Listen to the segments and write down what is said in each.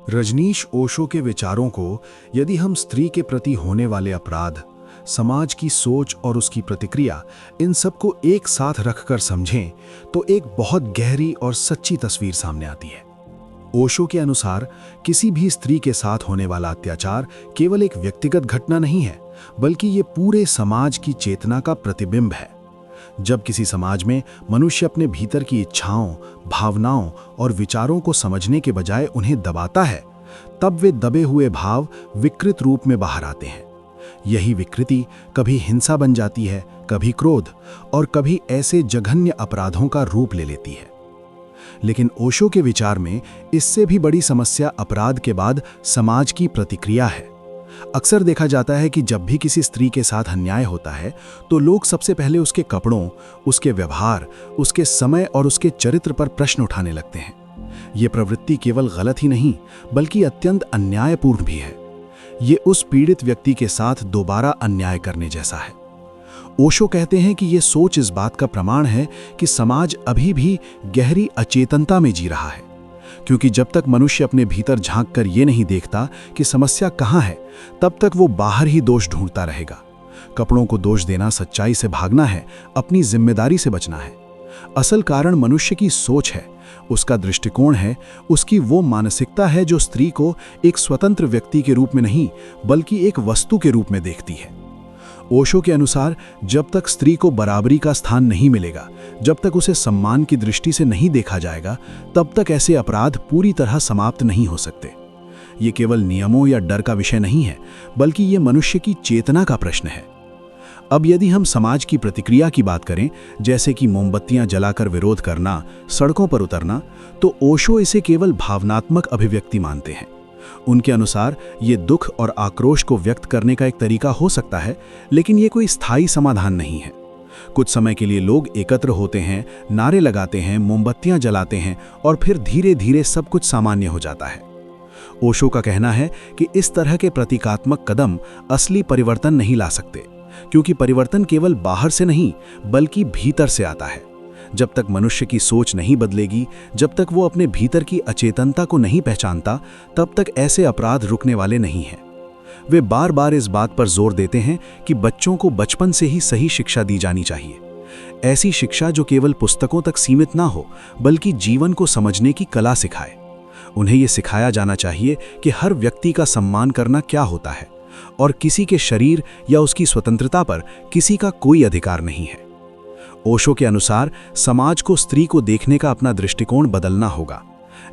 रजनीश ओशो के विचारों को यदि हम स्त्री के प्रति होने वाले अपराध, समाज की सोच और उसकी प्रतिक्रिया, इन सबको एक साथ रखकर समझें तो एक बहुत गहरी और सच्ची तस्वीर सामने आती है। ओशो के अनुसार किसी भी स्त्री के साथ होने वाला अत्याचार केवल एक व्यक्तिगत घटना नहीं है, बल्कि ये पूरे समाज की चेतना का प्रतिबिंब है। जब किसी समाज में मनुष्य अपने भीतर की इच्छाओं, भावनाओं और विचारों को समझने के बजाय उन्हें दबाता है, तब वे दबे हुए भाव विकृत रूप में बाहर आते हैं। यही विकृति कभी हिंसा बन जाती है, कभी क्रोध और कभी ऐसे जघन्य अपराधों का रूप ले लेती है। लेकिन ओशो के विचार में इससे भी बड़ी समस्या अपराध के बाद समाज की प्रतिक्रिया है। अक्सर देखा जाता है कि जब भी किसी स्त्री के साथ अन्याय होता है तो लोग सबसे पहले उसके कपड़ों, उसके व्यवहार, उसके समय और उसके चरित्र पर प्रश्न उठाने लगते हैं। ये प्रवृत्ति केवल गलत ही नहीं बल्कि अत्यंत अन्यायपूर्ण भी है। ये उस पीड़ित व्यक्ति के साथ दोबारा अन्याय करने जैसा है। ओशो कहते हैं कि ये सोच इस बात का प्रमाण है कि समाज अभी भी गहरी अचेतनता में जी रहा है, क्योंकि जब तक मनुष्य अपने भीतर झांककर ये नहीं देखता कि समस्या कहाँ है, तब तक वो बाहर ही दोष ढूंढता रहेगा। कपड़ों को दोष देना सच्चाई से भागना है, अपनी जिम्मेदारी से बचना है। असल कारण मनुष्य की सोच है, उसका दृष्टिकोण है, उसकी वो मानसिकता है जो स्त्री को एक स्वतंत्र व्यक्ति के रूप में नहीं बल्कि एक वस्तु के रूप में देखती है। ओशो के अनुसार जब तक स्त्री को बराबरी का स्थान नहीं मिलेगा, जब तक उसे सम्मान की दृष्टि से नहीं देखा जाएगा, तब तक ऐसे अपराध पूरी तरह समाप्त नहीं हो सकते। ये केवल नियमों या डर का विषय नहीं है, बल्कि ये मनुष्य की चेतना का प्रश्न है। अब यदि हम समाज की प्रतिक्रिया की बात करें, जैसे कि मोमबत्तियां जलाकर विरोध करना, सड़कों पर उतरना, तो ओशो इसे केवल भावनात्मक अभिव्यक्ति मानते हैं। उनके अनुसार ये दुख और आक्रोश को व्यक्त करने का एक तरीका हो सकता है, लेकिन ये कोई स्थायी समाधान नहीं है। कुछ समय के लिए लोग एकत्र होते हैं, नारे लगाते हैं, मोमबत्तियां जलाते हैं और फिर धीरे धीरे सब कुछ सामान्य हो जाता है। ओशो का कहना है कि इस तरह के प्रतीकात्मक कदम असली परिवर्तन नहीं ला सकते, क्योंकि परिवर्तन केवल बाहर से नहीं बल्कि भीतर से आता है। जब तक मनुष्य की सोच नहीं बदलेगी, जब तक वो अपने भीतर की अचेतनता को नहीं पहचानता, तब तक ऐसे अपराध रुकने वाले नहीं हैं। वे बार बार इस बात पर जोर देते हैं कि बच्चों को बचपन से ही सही शिक्षा दी जानी चाहिए। ऐसी शिक्षा जो केवल पुस्तकों तक सीमित ना हो बल्कि जीवन को समझने की कला सिखाए। उन्हें ये सिखाया जाना चाहिए कि हर व्यक्ति का सम्मान करना क्या होता है और किसी के शरीर या उसकी स्वतंत्रता पर किसी का कोई अधिकार नहीं है। ओशो के अनुसार समाज को स्त्री को देखने का अपना दृष्टिकोण बदलना होगा।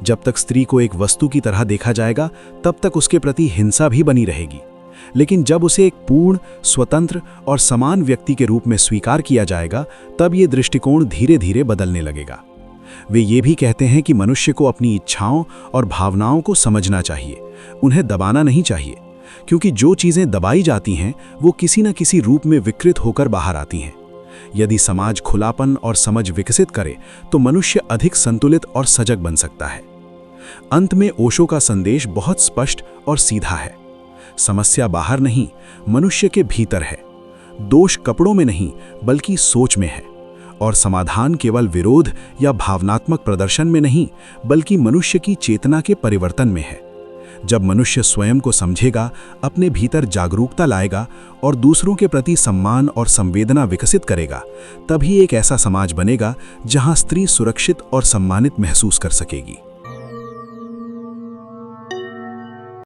जब तक स्त्री को एक वस्तु की तरह देखा जाएगा, तब तक उसके प्रति हिंसा भी बनी रहेगी। लेकिन जब उसे एक पूर्ण, स्वतंत्र और समान व्यक्ति के रूप में स्वीकार किया जाएगा, तब ये दृष्टिकोण धीरे धीरे बदलने लगेगा। वे ये भी कहते हैं कि मनुष्य को अपनी इच्छाओं और भावनाओं को समझना चाहिए, उन्हें दबाना नहीं चाहिए, क्योंकि जो चीज़ें दबाई जाती हैं वो किसी न किसी रूप में विकृत होकर बाहर आती हैं। यदि समाज खुलापन और समझ विकसित करे तो मनुष्य अधिक संतुलित और सजग बन सकता है। अंत में ओशो का संदेश बहुत स्पष्ट और सीधा है। समस्या बाहर नहीं, मनुष्य के भीतर है। दोष कपड़ों में नहीं बल्कि सोच में है, और समाधान केवल विरोध या भावनात्मक प्रदर्शन में नहीं बल्कि मनुष्य की चेतना के परिवर्तन में है। जब मनुष्य स्वयं को समझेगा, अपने भीतर जागरूकता लाएगा और दूसरों के प्रति सम्मान और संवेदना विकसित करेगा, तभी एक ऐसा समाज बनेगा जहां स्त्री सुरक्षित और सम्मानित महसूस कर सकेगी।